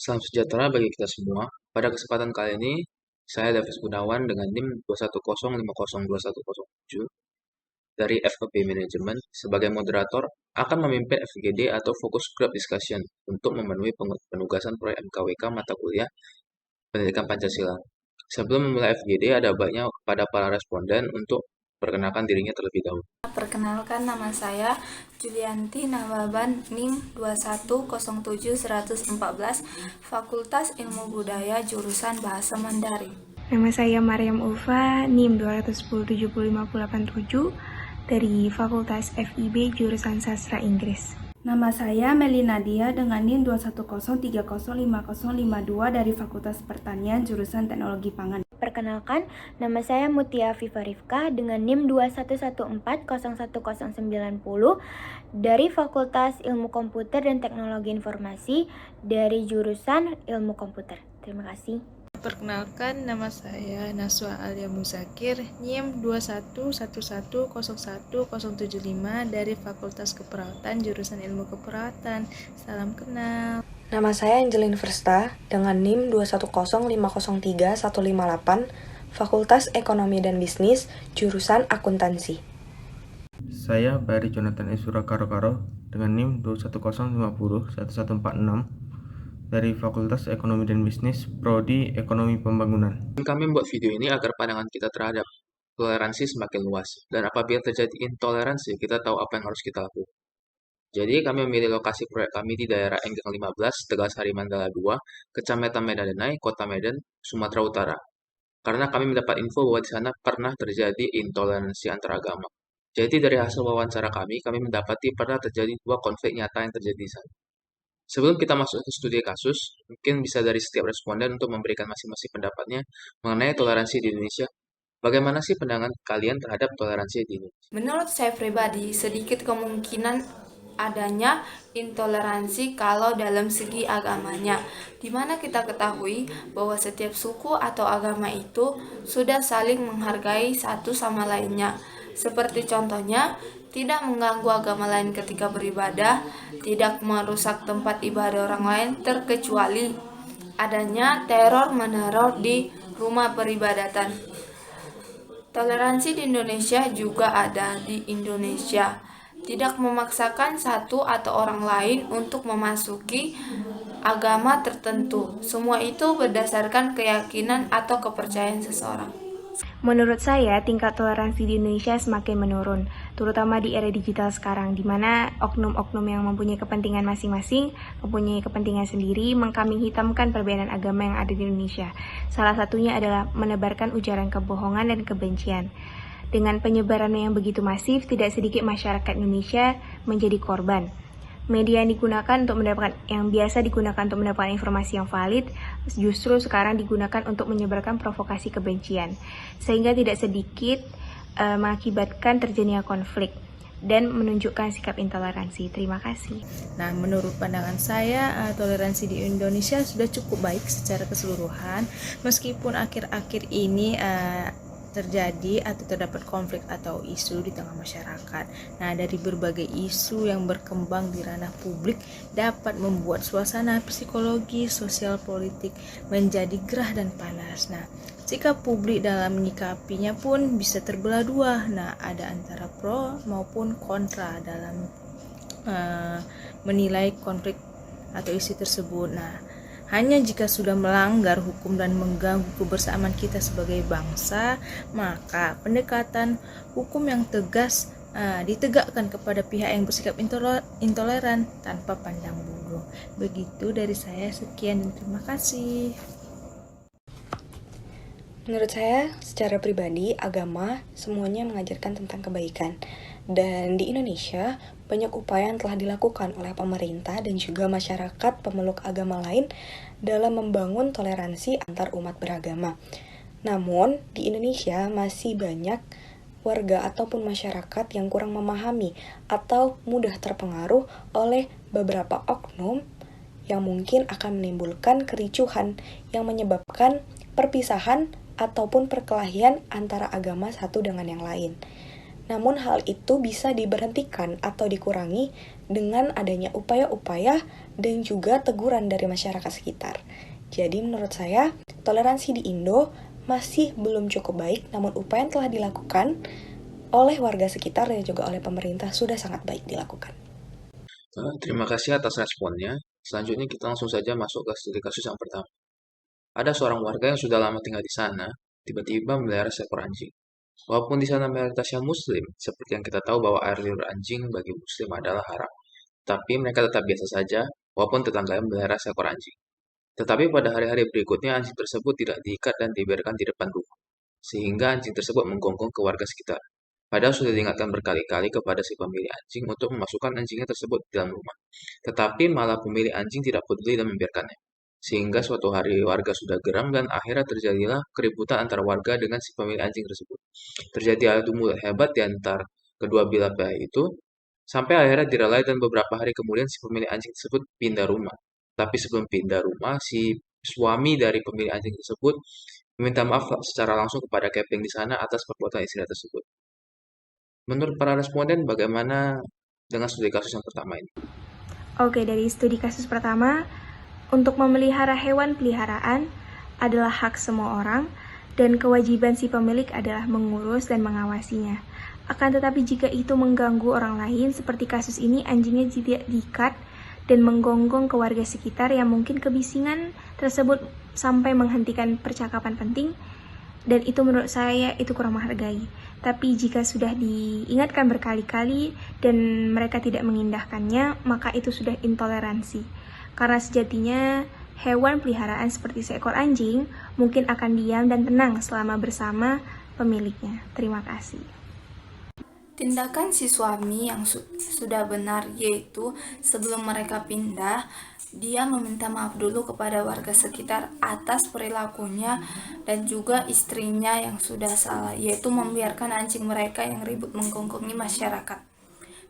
Salam sejahtera bagi kita semua. Pada kesempatan kali ini, saya Davis Gunawan dengan NIM 210502107 dari FKP Management sebagai moderator akan memimpin FGD atau Focus Group Discussion untuk memenuhi penugasan proyek MKWK mata kuliah Pendidikan Pancasila. Sebelum memulai FGD, ada baiknya kepada para responden untuk perkenalkan dirinya terlebih dahulu. Perkenalkan, nama saya Julianti Nawaban, NIM 2107114, Fakultas Ilmu Budaya, jurusan Bahasa Mandarin. Nama saya Mariam Ulfa, NIM 210705087 dari Fakultas FIB, jurusan Sastra Inggris. Nama saya Melina Dia dengan NIM 210305052 dari Fakultas Pertanian, jurusan Teknologi Pangan. Perkenalkan, nama saya Mutia Afifa Rifka dengan NIM 211401090 dari Fakultas Ilmu Komputer dan Teknologi Informasi dari jurusan Ilmu Komputer. Terima kasih. Perkenalkan, nama saya Naswa Alia Muzakir, NIM 211101075 dari Fakultas Keperawatan, jurusan Ilmu Keperawatan. Salam kenal. Nama saya Angelin Versta dengan NIM 210503158, Fakultas Ekonomi dan Bisnis, jurusan Akuntansi. Saya Bari Jonathan Esura Karo dengan NIM 210501146 dari Fakultas Ekonomi dan Bisnis, Prodi Ekonomi Pembangunan. Kami membuat video ini agar pandangan kita terhadap toleransi semakin luas, dan apabila terjadi intoleransi, kita tahu apa yang harus kita lakukan. Jadi, kami memilih lokasi proyek kami di daerah Enggang 15, Tegalsari Mandala 2, Kecamatan Medan Denai, Kota Medan, Sumatera Utara. Karena kami mendapat info bahwa di sana pernah terjadi intoleransi antaragama. Jadi, dari hasil wawancara kami mendapati pernah terjadi dua konflik nyata yang terjadi di sana. Sebelum kita masuk ke studi kasus, mungkin bisa dari setiap responden untuk memberikan masing-masing pendapatnya mengenai toleransi di Indonesia. Bagaimana sih pandangan kalian terhadap toleransi di Indonesia? Menurut saya pribadi, sedikit kemungkinan adanya intoleransi kalau dalam segi agamanya, di mana kita ketahui bahwa setiap suku atau agama itu sudah saling menghargai satu sama lainnya. Seperti contohnya, tidak mengganggu agama lain ketika beribadah, tidak merusak tempat ibadah orang lain, terkecuali adanya teror-meneror di rumah peribadatan. Toleransi di Indonesia juga ada di Indonesia. Tidak memaksakan satu atau orang lain untuk memasuki agama tertentu. Semua itu berdasarkan keyakinan atau kepercayaan seseorang. Menurut saya, tingkat toleransi di Indonesia semakin menurun, terutama di era digital sekarang, di mana oknum-oknum yang mempunyai kepentingan masing-masing, mempunyai kepentingan sendiri, mengkambing hitamkan perbedaan agama yang ada di Indonesia. Salah satunya adalah menebarkan ujaran kebohongan dan kebencian. Dengan penyebaran yang begitu masif, tidak sedikit masyarakat Indonesia menjadi korban. Media yang biasa digunakan untuk mendapatkan informasi yang valid, justru sekarang digunakan untuk menyebarkan provokasi kebencian, sehingga tidak sedikit mengakibatkan terjadinya konflik dan menunjukkan sikap intoleransi. Terima kasih. Nah, menurut pandangan saya, toleransi di Indonesia sudah cukup baik secara keseluruhan, meskipun akhir-akhir ini terjadi atau terdapat konflik atau isu di tengah masyarakat. Nah, dari berbagai isu yang berkembang di ranah publik dapat membuat suasana psikologi, sosial, politik menjadi gerah dan panas. Nah, sikap publik dalam menyikapinya pun bisa terbelah dua. Nah, ada antara pro maupun kontra dalam menilai konflik atau isu tersebut. Nah, hanya jika sudah melanggar hukum dan mengganggu kebersamaan kita sebagai bangsa, maka pendekatan hukum yang tegas ditegakkan kepada pihak yang bersikap intoleran tanpa pandang bulu. Begitu dari saya, sekian dan terima kasih. Menurut saya, secara pribadi, agama semuanya mengajarkan tentang kebaikan. Dan di Indonesia, banyak upaya yang telah dilakukan oleh pemerintah dan juga masyarakat pemeluk agama lain dalam membangun toleransi antar umat beragama. Namun, di Indonesia masih banyak warga ataupun masyarakat yang kurang memahami atau mudah terpengaruh oleh beberapa oknum yang mungkin akan menimbulkan kericuhan yang menyebabkan perpisahan ataupun perkelahian antara agama satu dengan yang lain. Namun hal itu bisa diberhentikan atau dikurangi dengan adanya upaya-upaya dan juga teguran dari masyarakat sekitar. Jadi menurut saya, toleransi di Indo masih belum cukup baik, namun upaya yang telah dilakukan oleh warga sekitar dan juga oleh pemerintah sudah sangat baik dilakukan. Terima kasih atas responnya. Selanjutnya kita langsung saja masuk ke studi kasus yang pertama. Ada seorang warga yang sudah lama tinggal di sana, tiba-tiba memelihara seekor anjing. Walaupun di sana mayoritasnya muslim, seperti yang kita tahu bahwa air liur anjing bagi muslim adalah haram. Tapi mereka tetap biasa saja, walaupun tetangganya memelihara seekor anjing. Tetapi pada hari-hari berikutnya anjing tersebut tidak diikat dan dibiarkan di depan rumah, sehingga anjing tersebut menggonggong ke warga sekitar. Padahal sudah diingatkan berkali-kali kepada si pemilik anjing untuk memasukkan anjingnya tersebut di dalam rumah. Tetapi malah pemilik anjing tidak peduli dan membiarkannya. Sehingga suatu hari warga sudah geram dan akhirnya terjadilah keributan antara warga dengan si pemilik anjing tersebut. Terjadi adu mulut hebat di antara kedua belah pihak itu, sampai akhirnya direlai dan beberapa hari kemudian si pemilik anjing tersebut pindah rumah. Tapi sebelum pindah rumah, si suami dari pemilik anjing tersebut meminta maaf secara langsung kepada keping di sana atas perbuatan istrinya tersebut. Menurut para responden, bagaimana dengan studi kasus yang pertama ini? Oke, dari studi kasus pertama, untuk memelihara hewan peliharaan adalah hak semua orang dan kewajiban si pemilik adalah mengurus dan mengawasinya. Akan tetapi jika itu mengganggu orang lain, seperti kasus ini anjingnya tidak diikat dan menggonggong ke warga sekitar yang mungkin kebisingan tersebut sampai menghentikan percakapan penting, dan itu menurut saya itu kurang menghargai. Tapi jika sudah diingatkan berkali-kali dan mereka tidak mengindahkannya, maka itu sudah intoleransi. Karena sejatinya hewan peliharaan seperti seekor anjing mungkin akan diam dan tenang selama bersama pemiliknya. Terima kasih. Tindakan si suami yang sudah benar, yaitu sebelum mereka pindah, dia meminta maaf dulu kepada warga sekitar atas perilakunya dan juga istrinya yang sudah salah, yaitu membiarkan anjing mereka yang ribut menggonggongi masyarakat.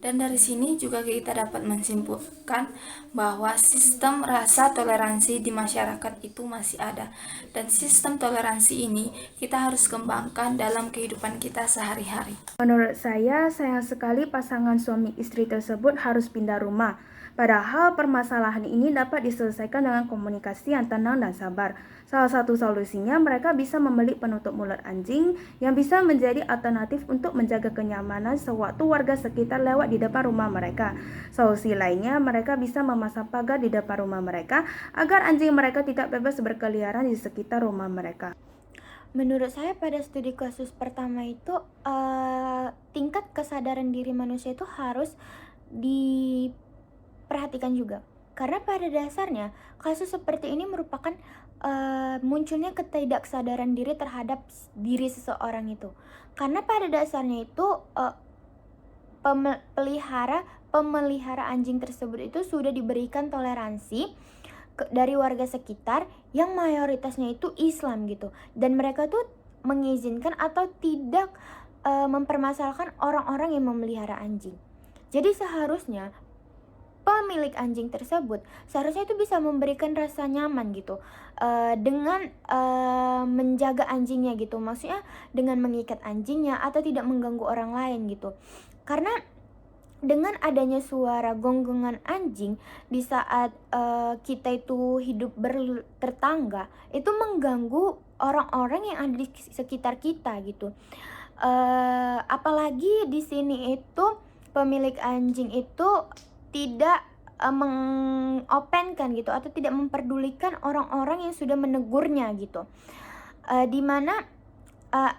Dan dari sini juga kita dapat menyimpulkan bahwa sistem rasa toleransi di masyarakat itu masih ada. Dan sistem toleransi ini kita harus kembangkan dalam kehidupan kita sehari-hari. Menurut saya, sayang sekali pasangan suami istri tersebut harus pindah rumah. Padahal permasalahan ini dapat diselesaikan dengan komunikasi yang tenang dan sabar. Salah satu solusinya mereka bisa membeli penutup mulut anjing yang bisa menjadi alternatif untuk menjaga kenyamanan sewaktu warga sekitar lewat di depan rumah mereka. Solusi lainnya, mereka bisa memasang pagar di depan rumah mereka agar anjing mereka tidak bebas berkeliaran di sekitar rumah mereka. Menurut saya pada studi kasus pertama itu tingkat kesadaran diri manusia itu harus diperhatikan juga. Karena pada dasarnya kasus seperti ini merupakan munculnya ketidaksadaran diri terhadap diri seseorang itu. Karena pada dasarnya itu pemelihara anjing tersebut itu sudah diberikan toleransi dari warga sekitar yang mayoritasnya itu Islam gitu, dan mereka tuh mengizinkan atau tidak mempermasalahkan orang-orang yang memelihara anjing. Jadi seharusnya pemilik anjing tersebut seharusnya itu bisa memberikan rasa nyaman gitu dengan menjaga anjingnya gitu, maksudnya dengan mengikat anjingnya atau tidak mengganggu orang lain gitu. Karena dengan adanya suara gonggongan anjing di saat kita itu hidup bertetangga, itu mengganggu orang-orang yang ada di sekitar kita gitu. Apalagi di sini itu pemilik anjing itu tidak mengopenkan gitu atau tidak memperdulikan orang-orang yang sudah menegurnya gitu, dimana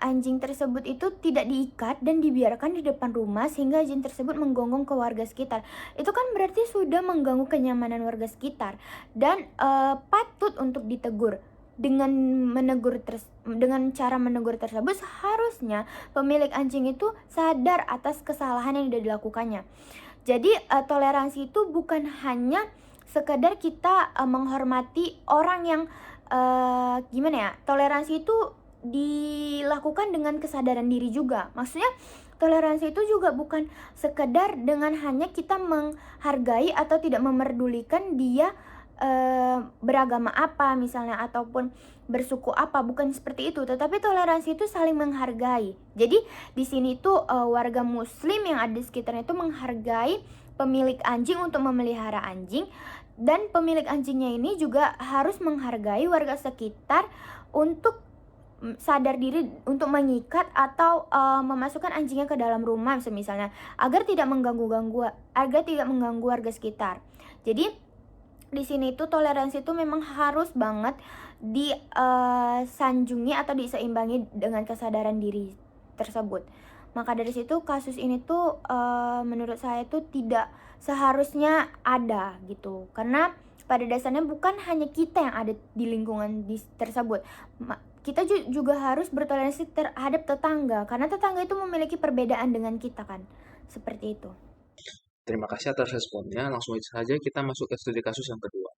anjing tersebut itu tidak diikat dan dibiarkan di depan rumah sehingga anjing tersebut menggonggong ke warga sekitar. Itu kan berarti sudah mengganggu kenyamanan warga sekitar dan patut untuk ditegur. Dengan cara menegur tersebut seharusnya pemilik anjing itu sadar atas kesalahan yang sudah dilakukannya. Jadi toleransi itu bukan hanya sekedar kita menghormati orang yang toleransi itu dilakukan dengan kesadaran diri juga. Maksudnya toleransi itu juga bukan sekedar dengan hanya kita menghargai atau tidak memerdulikan dia beragama apa misalnya ataupun bersuku apa, bukan seperti itu, tetapi toleransi itu saling menghargai. Jadi di sini tuh warga muslim yang ada di sekitarnya itu menghargai pemilik anjing untuk memelihara anjing, dan pemilik anjingnya ini juga harus menghargai warga sekitar untuk sadar diri untuk mengikat atau memasukkan anjingnya ke dalam rumah misalnya, agar tidak mengganggu warga sekitar. Jadi di sini tuh toleransi itu memang harus banget disanjungi atau diseimbangi dengan kesadaran diri tersebut. Maka dari situ kasus ini tuh menurut saya tuh tidak seharusnya ada gitu, karena pada dasarnya bukan hanya kita yang ada di lingkungan tersebut. Kita juga harus bertoleransi terhadap tetangga, karena tetangga itu memiliki perbedaan dengan kita kan, seperti itu. Terima kasih atas responnya. Langsung saja kita masuk ke studi kasus yang kedua.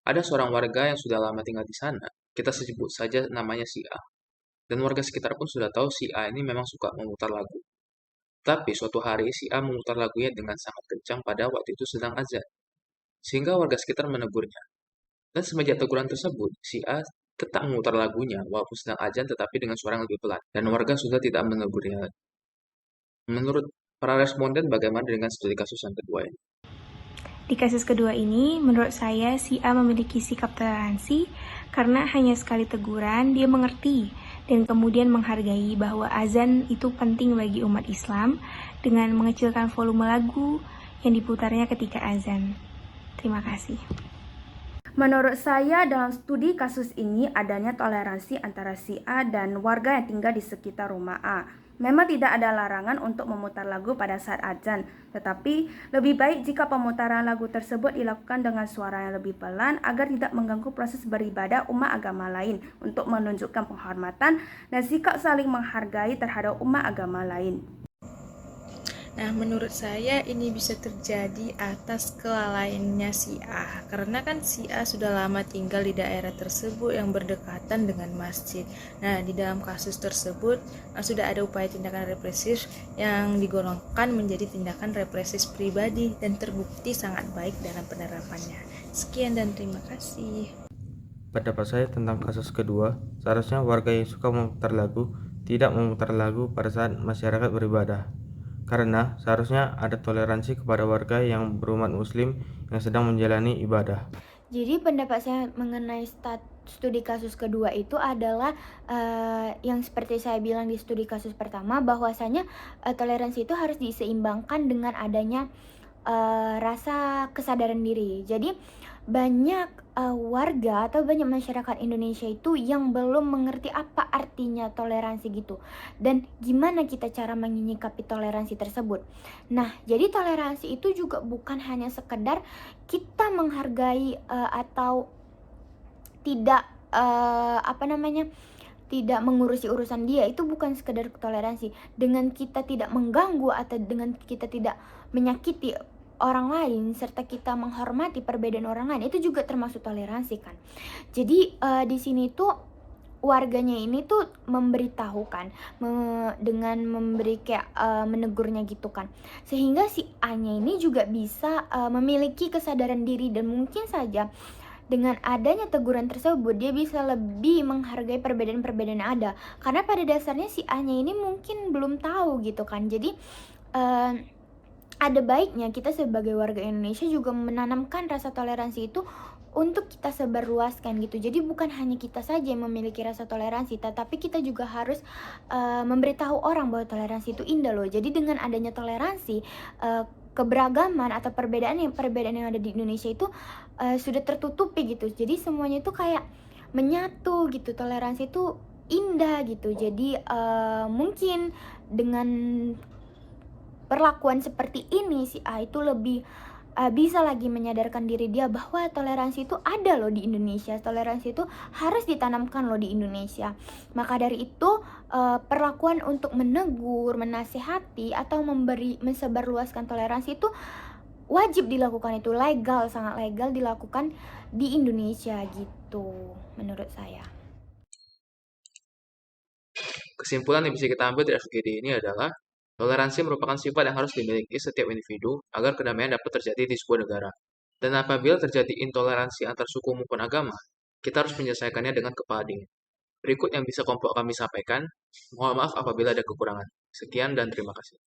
Ada seorang warga yang sudah lama tinggal di sana. Kita sebut saja namanya si A. Dan warga sekitar pun sudah tahu si A ini memang suka memutar lagu. Tapi suatu hari si A memutar lagunya dengan sangat kencang pada waktu itu sedang azan. Sehingga warga sekitar menegurnya. Dan semenjak teguran tersebut, si A tetap memutar lagunya walaupun sedang azan tetapi dengan suara yang lebih pelan. Dan warga sudah tidak menegurnya. Menurut para responden, bagaimana dengan studi kasus yang kedua ini? Di kasus kedua ini, menurut saya si A memiliki sikap toleransi karena hanya sekali teguran dia mengerti dan kemudian menghargai bahwa azan itu penting bagi umat Islam dengan mengecilkan volume lagu yang diputarnya ketika azan. Terima kasih. Menurut saya, dalam studi kasus ini adanya toleransi antara si A dan warga yang tinggal di sekitar rumah A. Memang tidak ada larangan untuk memutar lagu pada saat azan, tetapi lebih baik jika pemutaran lagu tersebut dilakukan dengan suara yang lebih pelan agar tidak mengganggu proses beribadah umat agama lain, untuk menunjukkan penghormatan dan sikap saling menghargai terhadap umat agama lain. Nah, menurut saya ini bisa terjadi atas kelalaiannya si A, karena kan si A sudah lama tinggal di daerah tersebut yang berdekatan dengan masjid. Nah, di dalam kasus tersebut sudah ada upaya tindakan represif yang digolongkan menjadi tindakan represif pribadi dan terbukti sangat baik dalam penerapannya. Sekian dan terima kasih. Pendapat saya tentang kasus kedua, seharusnya warga yang suka memutar lagu tidak memutar lagu pada saat masyarakat beribadah. Karena seharusnya ada toleransi kepada warga yang berumat muslim yang sedang menjalani ibadah. Jadi pendapat saya mengenai studi kasus kedua itu adalah yang seperti saya bilang di studi kasus pertama, bahwasanya toleransi itu harus diseimbangkan dengan adanya rasa kesadaran diri. Jadi banyak warga atau banyak masyarakat Indonesia itu yang belum mengerti apa artinya toleransi gitu, dan gimana kita cara menyikapi toleransi tersebut. Nah, jadi toleransi itu juga bukan hanya sekedar kita menghargai atau tidak tidak mengurusi urusan dia, itu bukan sekedar toleransi. Dengan kita tidak mengganggu atau dengan kita tidak menyakiti orang lain serta kita menghormati perbedaan orang lain, itu juga termasuk toleransi kan. Jadi di sini tuh warganya ini tuh memberitahukan dengan memberi kayak menegurnya gitu kan, sehingga si A-nya ini juga bisa memiliki kesadaran diri, dan mungkin saja dengan adanya teguran tersebut dia bisa lebih menghargai perbedaan-perbedaan yang ada, karena pada dasarnya si A-nya ini mungkin belum tahu gitu kan. Jadi ada baiknya kita sebagai warga Indonesia juga menanamkan rasa toleransi itu untuk kita sebarluaskan gitu. Jadi bukan hanya kita saja yang memiliki rasa toleransi, tetapi kita juga harus memberitahu orang bahwa toleransi itu indah loh. Jadi dengan adanya toleransi, keberagaman atau perbedaan yang ada di Indonesia itu sudah tertutupi gitu. Jadi semuanya itu kayak menyatu gitu. Toleransi itu indah gitu. Jadi mungkin dengan perlakuan seperti ini si A itu lebih bisa lagi menyadarkan diri dia bahwa toleransi itu ada loh di Indonesia. Toleransi itu harus ditanamkan loh di Indonesia. Maka dari itu perlakuan untuk menegur, menasihati atau mensebarluaskan toleransi itu wajib dilakukan, itu legal, sangat legal dilakukan di Indonesia gitu menurut saya. Kesimpulan yang bisa kita ambil dari studi ini adalah toleransi merupakan sifat yang harus dimiliki setiap individu agar kedamaian dapat terjadi di sebuah negara. Dan apabila terjadi intoleransi antar suku maupun agama, kita harus menyelesaikannya dengan kepala dingin. Berikut yang bisa kelompok kami sampaikan. Mohon maaf apabila ada kekurangan. Sekian dan terima kasih.